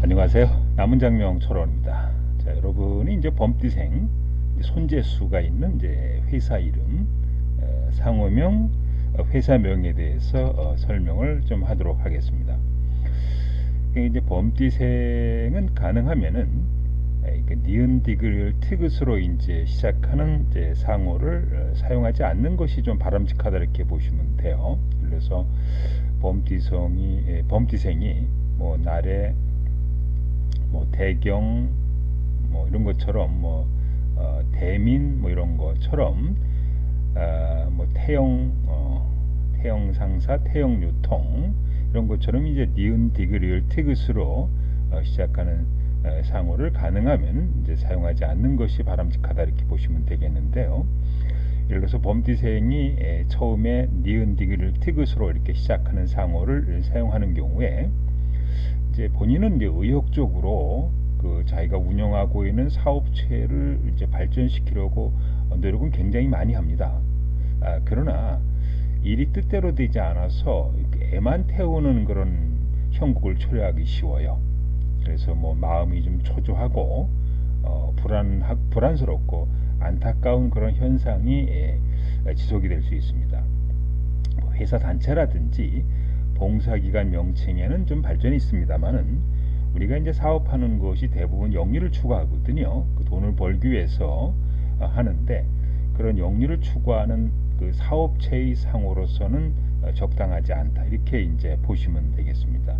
안녕하세요. 남은장명 철원입니다. 자, 여러분이 이제 범띠생 손재수가 있는 이제 회사 이름, 상호명, 회사명에 대해서 설명을 좀 하도록 하겠습니다. 이제 범띠생은 가능하면은 니은 디귿을 티귿으로 이제 시작하는 이제 상호를 사용하지 않는 것이 좀 바람직하다 이렇게 보시면 돼요. 그래서 범띠생이 뭐 날에 뭐 대경 뭐 이런 것처럼 뭐 대민 뭐 이런 것처럼 뭐 태영 상사 태영 유통 이런 것처럼 이제 니은 디귿을 티귿으로 시작하는 상호를 가능하면 이제 사용하지 않는 것이 바람직하다 이렇게 보시면 되겠는데요. 예를 들어서 범띠생이 처음에 니은 디귿을 티귿으로 이렇게 시작하는 상호를 사용하는 경우에 이제 본인은 이제 의욕적으로 그 자기가 운영하고 있는 사업체를 이제 발전시키려고 노력은 굉장히 많이 합니다. 그러나 일이 뜻대로 되지 않아서 애만 태우는 그런 형국을 초래하기 쉬워요. 그래서 뭐 마음이 좀 초조하고 불안스럽고 안타까운 그런 현상이 지속이 될 수 있습니다. 회사 단체라든지 봉사기관 명칭에는 좀 발전이 있습니다만은 우리가 이제 사업하는 것이 대부분 영리를 추구하거든요. 그 돈을 벌기 위해서 하는데 그런 영리를 추구하는 그 사업체의 상호로서는 적당하지 않다 이렇게 이제 보시면 되겠습니다.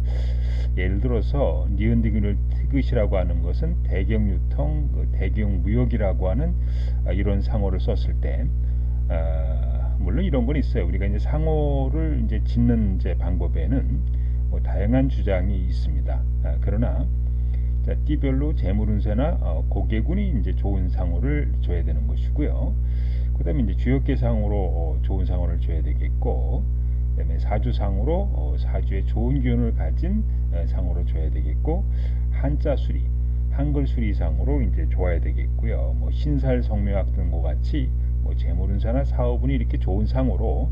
예를 들어서 니은 디귿을 티귿이라고 하는 것은 대경유통, 대경무역이라고 하는 이런 상호를 썼을 때 물론 이런 건 있어요. 우리가 이제 상호를 이제 짓는 이제 방법에는 뭐 다양한 주장이 있습니다. 그러나 자, 띠별로 재물운세나 고개군이 이제 좋은 상호를 줘야 되는 것이고요. 그다음에 이제 주역계상으로 좋은 상호를 줘야 되겠고, 그다음에 사주상으로 사주에 좋은 기운을 가진 상호를 줘야 되겠고, 한자수리, 한글수리상으로 이제 좋아야 되겠고요. 뭐 신살성묘학 등과 같이 뭐 재물운사나 사업운이 이렇게 좋은 상호로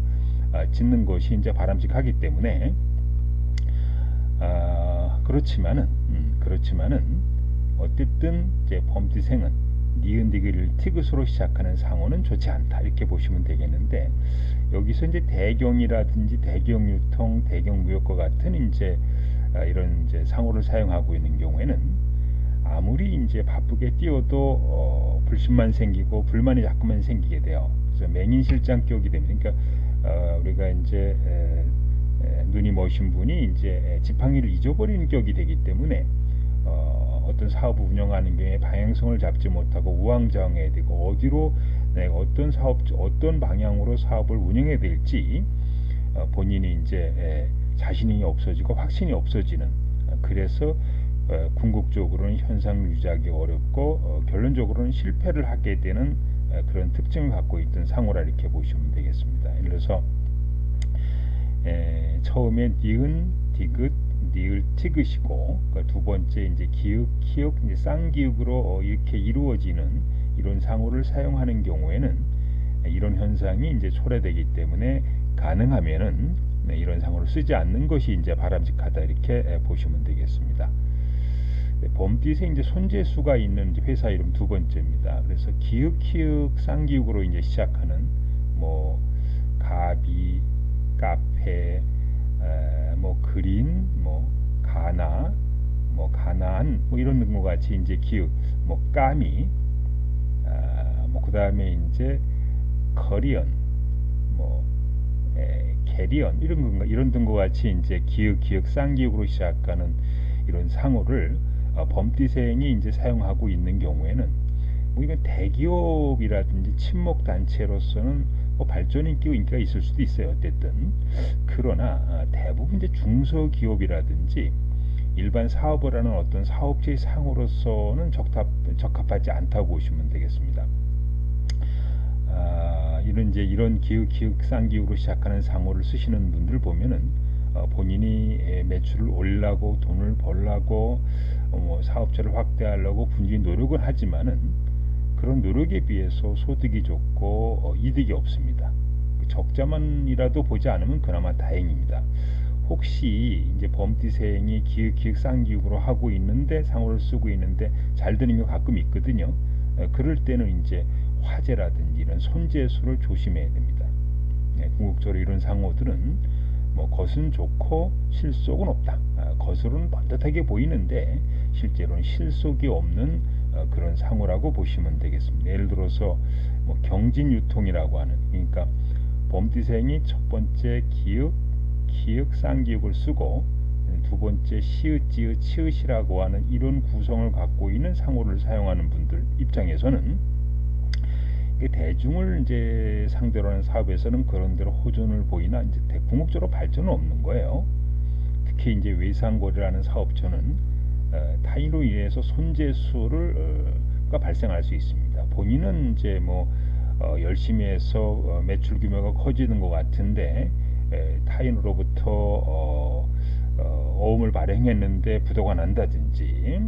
짓는 것이 이제 바람직하기 때문에 그렇지만은 어쨌든 이제 범띠생은 니은 디귿을 티귿으로 시작하는 상호는 좋지 않다 이렇게 보시면 되겠는데 여기서 이제 대경이라든지 대경유통, 대경무역과 같은 이제 이런 이제 상호를 사용하고 있는 경우에는 아무리 이제 바쁘게 뛰어도 불신만 생기고 불만이 자꾸만 생기게 돼요. 그래서 맹인실장격이 됩니다. 그러니까 우리가 이제 눈이 머신 분이 이제 지팡이를 잊어버리는 격이 되기 때문에 어떤 사업을 운영하는 경우에 방향성을 잡지 못하고 우왕좌왕해야 되고 어디로 내가 어떤 방향으로 사업을 운영해야 될지 본인이 이제 자신이 없어지고 확신이 없어지는 그래서 궁극적으로는 현상 유지하기 어렵고 결론적으로는 실패를 하게 되는 그런 특징을 갖고 있던 상호라 이렇게 보시면 되겠습니다. 예를 들어서 처음에 니은, 디귿, 니을, 티귿이고 두 번째 이제 기역, 키역, 이제 쌍기역으로 이렇게 이루어지는 이런 상호를 사용하는 경우에는 이런 현상이 이제 초래되기 때문에 가능하면은 이런 상호를 쓰지 않는 것이 이제 바람직하다 이렇게 보시면 되겠습니다. 범띠세 이제 손재수가 있는 이제 회사 이름 두 번째입니다. 그래서 기역, 키역, 쌍기역으로 이제 시작하는 뭐 가비, 카페, 뭐 그린, 뭐 가나, 뭐 가나안, 뭐 이런 등과 같이 이제 기역, 뭐 까미, 뭐 그 다음에 이제 커리언, 뭐 캐리언 이런 등과 같이 이제 기역, 쌍기역으로 시작하는 이런 상호를 범띠생이 이제 사용하고 있는 경우에는 뭐 이건 대기업이라든지 친목 단체로서는 뭐 발전 인기가 있을 수도 있어요. 어쨌든 그러나 대부분 이제 중소기업이라든지 일반 사업을 하는 어떤 사업체의 상호로서는 적합하지 않다고 보시면 되겠습니다. 이런 기역, 쌍기역으로 시작하는 상호를 쓰시는 분들 보면은 본인이 매출을 올리려고 돈을 벌려고 뭐 사업체를 확대하려고 분주히 노력은 하지만은 그런 노력에 비해서 소득이 적고 이득이 없습니다. 적자만이라도 보지 않으면 그나마 다행입니다. 혹시 이제 범띠생이 기획 쌍기역으로 하고 있는데 상호를 쓰고 있는데 잘 되는 경우 가끔 있거든요. 그럴 때는 이제 화재라든지 이런 손재수를 조심해야 됩니다. 궁극적으로 이런 상호들은 뭐 겉은 좋고 실속은 없다. 겉으로는 반듯하게 보이는데 실제로는 실속이 없는 그런 상호라고 보시면 되겠습니다. 예를 들어서 뭐 경진유통이라고 하는, 그러니까 범띠생이 첫 번째 기역 쌍기역을 쓰고 두 번째 시읒지읒 치읒이라고 하는 이런 구성을 갖고 있는 상호를 사용하는 분들 입장에서는 대중을 이제 상대로 하는 사업에서는 그런대로 호전을 보이나 이제 궁극적으로 발전은 없는 거예요. 특히 이제 외상거래라는 사업처는 타인으로 인해서 손재수가 발생할 수 있습니다. 본인은 이제 뭐 열심히 해서 매출 규모가 커지는 것 같은데 타인으로부터 어음을 발행했는데 부도가 난다든지,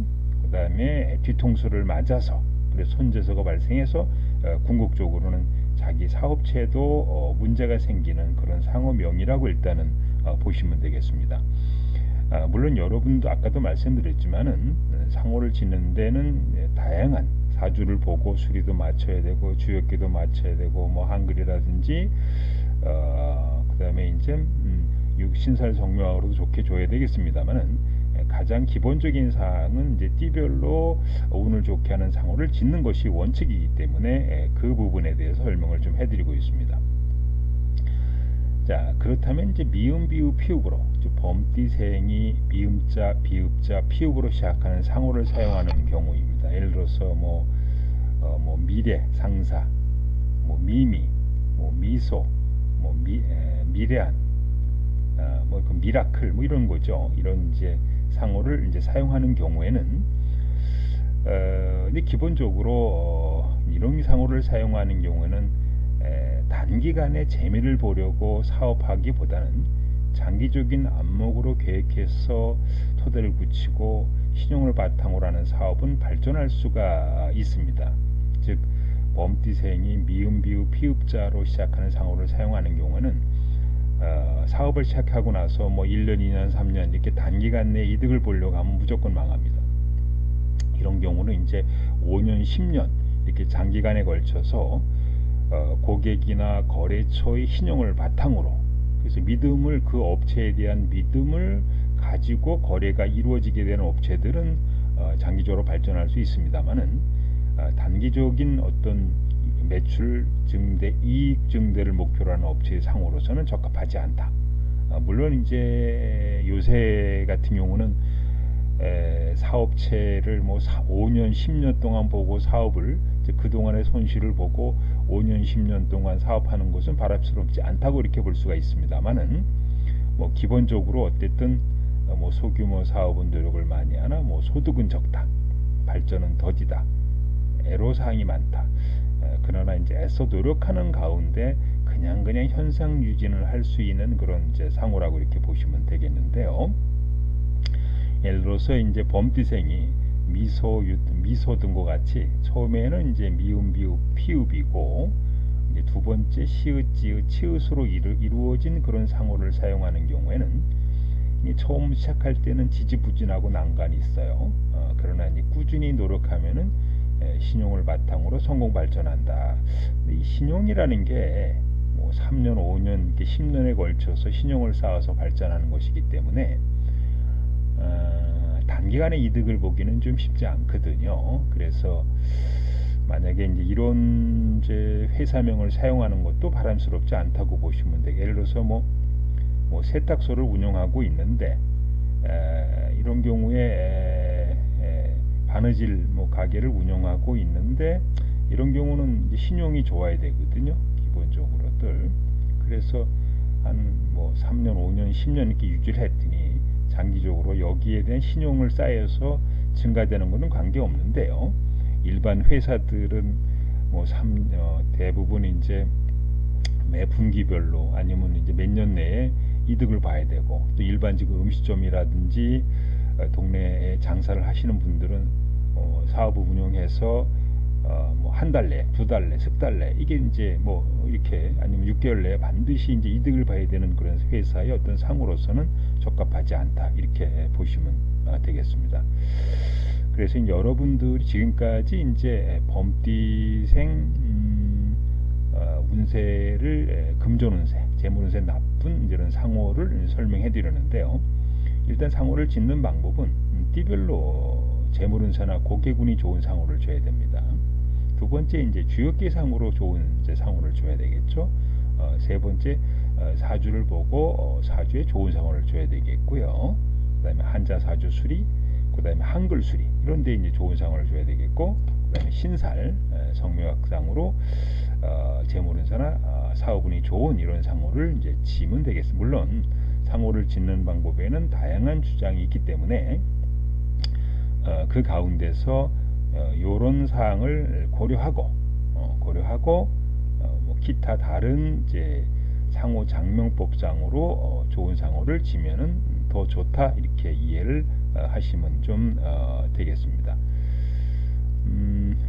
그 다음에 뒤통수를 맞아서 그래서 손재수가 발생해서 궁극적으로는 자기 사업체도 문제가 생기는 그런 상호명이라고 일단은 보시면 되겠습니다. 물론 여러분도 아까도 말씀드렸지만은 상호를 짓는 데는 다양한 사주를 보고 수리도 맞춰야 되고 주역기도 맞춰야 되고 뭐 한글이라든지 그 다음에 이제 신살성묘하고도 좋게 줘야 되겠습니다만은 가장 기본적인 사항은 이제 띠별로 운을 좋게 하는 상호를 짓는 것이 원칙이기 때문에 그 부분에 대해서 설명을 좀 해드리고 있습니다. 자, 그렇다면 이제 미음, 비읍, 피읍으로 범띠생이 미음자, 비읍자, 피읍으로 시작하는 상호를 사용하는 경우입니다. 예를 들어서 뭐 미래, 상사, 뭐 미미, 뭐 미소, 뭐 미래한, 뭐 그 미라클, 뭐 이런 거죠. 이런 이제 상호를 이제 사용하는 경우에는 근데 기본적으로 이런 상호를 사용하는 경우에는 단기간에 재미를 보려고 사업하기보다는 장기적인 안목으로 계획해서 토대를 굳히고 신용을 바탕으로 하는 사업은 발전할 수가 있습니다. 즉 범띠생이 미음, 비읍, 피읍자로 시작하는 상호를 사용하는 경우는 사업을 시작하고 나서 뭐 1년, 2년, 3년 이렇게 단기간 내 이득을 보려고 하면 무조건 망합니다. 이런 경우는 이제 5년, 10년 이렇게 장기간에 걸쳐서 고객이나 거래처의 신용을 바탕으로, 그래서 믿음을, 그 업체에 대한 믿음을 가지고 거래가 이루어지게 되는 업체들은 장기적으로 발전할 수 있습니다만은 단기적인 어떤 매출 증대, 이익 증대를 목표로 하는 업체의 상호로서는 적합하지 않다. 물론 이제 요새 같은 경우는 사업체를 뭐 5년, 10년 동안 보고 사업을 그동안의 손실을 보고 5년, 10년 동안 사업하는 것은 바람스럽지 않다고 이렇게 볼 수가 있습니다만은 뭐 기본적으로 어쨌든 뭐 소규모 사업은 노력을 많이 하나 뭐 소득은 적다, 발전은 더디다, 애로사항이 많다. 그러나 이제 애써 노력하는 가운데 그냥 현상 유지를 할 수 있는 그런 이제 상호라고 이렇게 보시면 되겠는데요. 예를 들어서 이제 범띠생이 미소 등과 같이 처음에는 이제 미음, 비읍, 피읍이고 이제 두 번째 시읒지읒, 치읒으로 이루어진 그런 상호를 사용하는 경우에는 처음 시작할 때는 지지부진하고 난간이 있어요. 그러나 이제 꾸준히 노력하면은 신용을 바탕으로 성공 발전한다. 이 신용이라는 게 뭐 3년, 5년, 10년에 걸쳐서 신용을 쌓아서 발전하는 것이기 때문에 단기간에 이득을 보기는 좀 쉽지 않거든요. 그래서 만약에 이제 이런 이제 회사명을 사용하는 것도 바람스럽지 않다고 보시면 돼요. 예를 들어서 뭐 세탁소를 운영하고 있는데 이런 경우에 바느질 뭐 가게를 운영하고 있는데 이런 경우는 이제 신용이 좋아야 되거든요. 기본적으로들. 그래서 한 뭐 3년, 5년, 10년 이렇게 유지를 했더니 장기적으로 여기에 대한 신용을 쌓여서 증가되는 것은 관계없는데요. 일반 회사들은 뭐 대부분 이제 매 분기별로 아니면 이제 몇 년 내에 이득을 봐야 되고, 또 일반적 음식점이라든지 동네에 장사를 하시는 분들은 사업을 운영해서 뭐 한 달 내, 두 달 내, 석 달 내, 이게 이제 뭐 이렇게 아니면 6개월 내에 반드시 이제 이득을 봐야 되는 그런 회사의 어떤 상으로서는 적합하지 않다 이렇게 보시면 되겠습니다. 그래서 이제 여러분들이 지금까지 이제 범띠생 운세를 금전운세, 재물운세 나쁜 이런 상호를 설명해 드렸는데요. 일단 상호를 짓는 방법은 띠별로 재물운세나 고개군이 좋은 상호를 줘야 됩니다. 두 번째 이제 주역기 상으로 좋은 이제 상호를 줘야 되겠죠. 세 번째 사주를 보고 사주에 좋은 상호를 줘야 되겠고요. 그다음에 한자 사주 수리, 그다음에 한글 수리 이런 데 이제 좋은 상호를 줘야 되겠고, 그다음에 신살 성묘학상으로 재물운세나 사업운이 좋은 이런 상호를 이제 지면 되겠습니다. 물론 상호를 짓는 방법에는 다양한 주장이 있기 때문에 그 가운데서 이런 사항을 고려하고 뭐 기타 다른 이제 상호 장명법상으로 좋은 상호를 지면은 더 좋다 이렇게 이해를 하시면 좀 되겠습니다.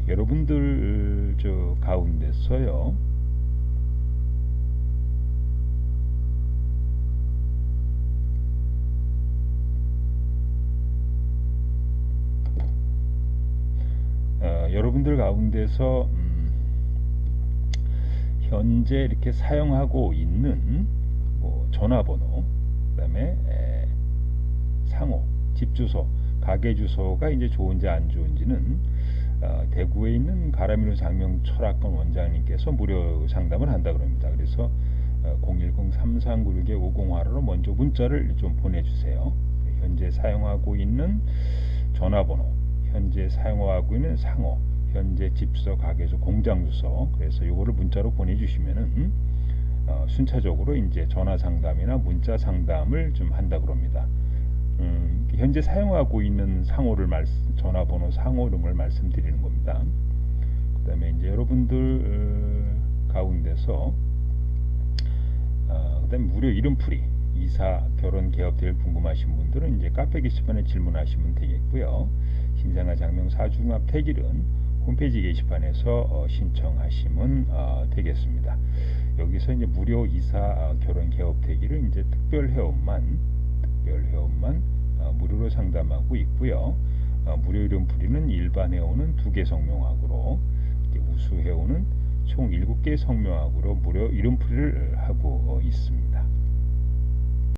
여러분들 저 가운데서요 여러분들 가운데서 현재 이렇게 사용하고 있는 뭐 전화번호, 그다음에 상호, 집 주소, 가게 주소가 이제 좋은지 안 좋은지는 대구에 있는 가람이론 장명 철학관 원장님께서 무료 상담을 한다 그럽니다. 그래서 010-3396-50화로 먼저 문자를 좀 보내주세요. 현재 사용하고 있는 전화번호, 현재 사용하고 있는 상호, 현재 집주소, 가게주소, 공장주소, 그래서 이거를 문자로 보내주시면은 순차적으로 이제 전화 상담이나 문자 상담을 좀 한다 그럽니다. 현재 사용하고 있는 상호를 전화번호, 상호 이런 걸 말씀드리는 겁니다. 그다음에 이제 여러분들 가운데서 그다음에 무료 이름풀이, 이사, 결혼, 개업 대일 궁금하신 분들은 이제 카페 게시판에 질문하시면 되겠고요. 신생아 장명 사중합 태길은 홈페이지 게시판에서 신청하시면 되겠습니다. 여기서 이제 무료 이사, 결혼, 개업 대기를 이제 특별 회원만 무료로 상담하고 있고요. 무료 이름풀이는 일반 회원은 2개 성명학으로, 우수 회원은 총 7개 성명학으로 무료 이름풀이를 하고 있습니다.